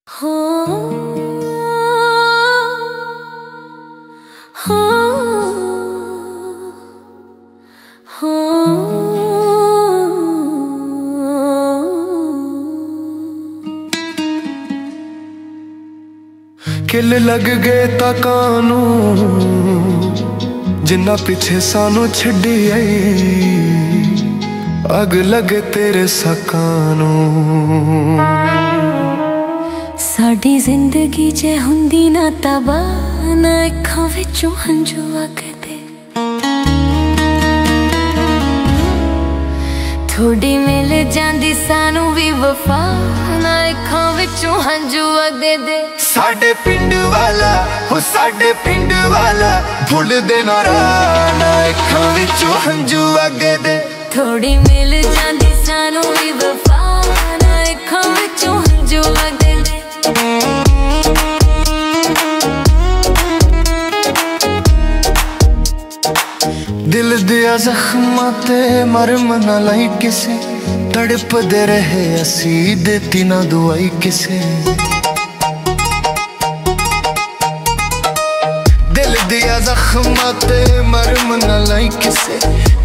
हो हो हो किल लग गए तकानू जिन्ना पिछे सानू छड्डी आई अग लगे तेरे सकानू। साडी जिंदगी जे हुंदी ना तबाह ना अखां विचों हंझू वगदे थोड़ी मिल जांदी सानू भी वफा ना अखां विचों हंझू वगदे। साडे पिंड वाला हो साडे पिंड वाला भुल दे ना अखां विचों हंझू वगदे। थोड़ी मिल जांदी सानू भी वफा ना अखां विचों हंझू वगदे। दिल दिया जख्मां ते मरम ना लाई किसे तड़प दे रहे असी देती ना दुआई किसे। दिल दिया जख्मां ते मरम ना लाई किसे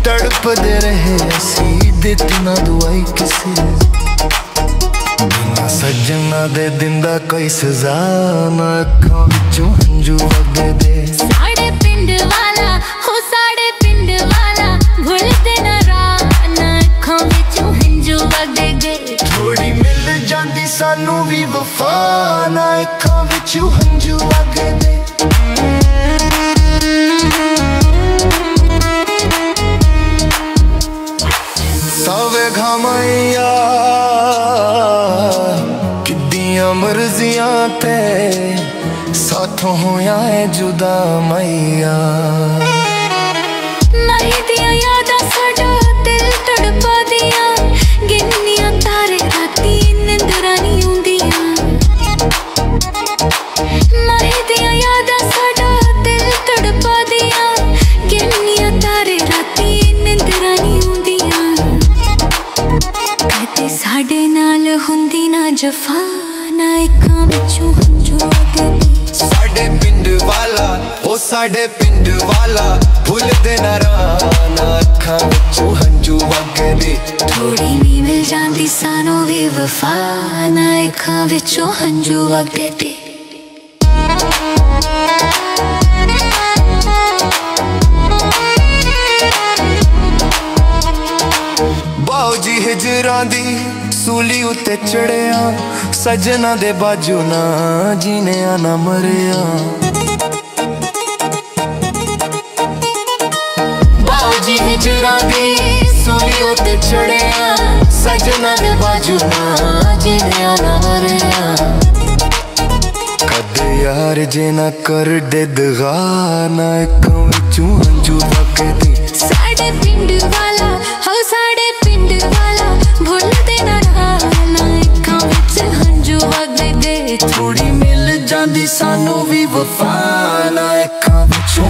तड़प दे रहे असी देती ना दुआई किसे। बिना सजना दे दिंदा कोई सजा ना अखां विचों हंझू वगदे। साडे पिंड वाला हो साडे पिंड वाला भुल दे ना अखां विचों हंझू वगदे। थोड़ी मिल जांदी सानू भी वफा ना अखां विचों हंझू वगदे। सावे घामाइया किद्दियां मर्जियां ते साथों होया है जुदा मैया। नहीं दिया यादां साडा दिल तड़पा दियां गिन्नियां तारे राती निंदरां नहीं आउंदियां। नहीं दिया यादां साडा दिल तड़पा दियां गिन्नियां तारे राती निंदरां नहीं आउंदियां। कदे साडे नाल हुंदी ना जफा ना अखां विचों हंझू वगदे। साडे पिंड वाला ओ साडे पिंड वाला भुल दे ना अखां विचों हंझू वगदे। थोड़ी नी मिल जांदी सानू भी वफा ना अखां विचों हंझू वगदे। बाऊ जी हिजरां दी सूली उत्ते चढ़िया सजना दे बाजू ना जीने ना मरिया। बाऊ जी हिजरां दी सूली उत्ते चढ़िया सजना दे बाजू ना जीने ना मरिया। कदे यार जे ना कर दे दगा ना अखां विचों हंझू वगदे। साडे पिंड वाला हो साडे पिंड वाला भुल दे ना अखां विच हंझू वगदे। थोड़ी मिल जांदी सानू भी वफा ना अखां विचों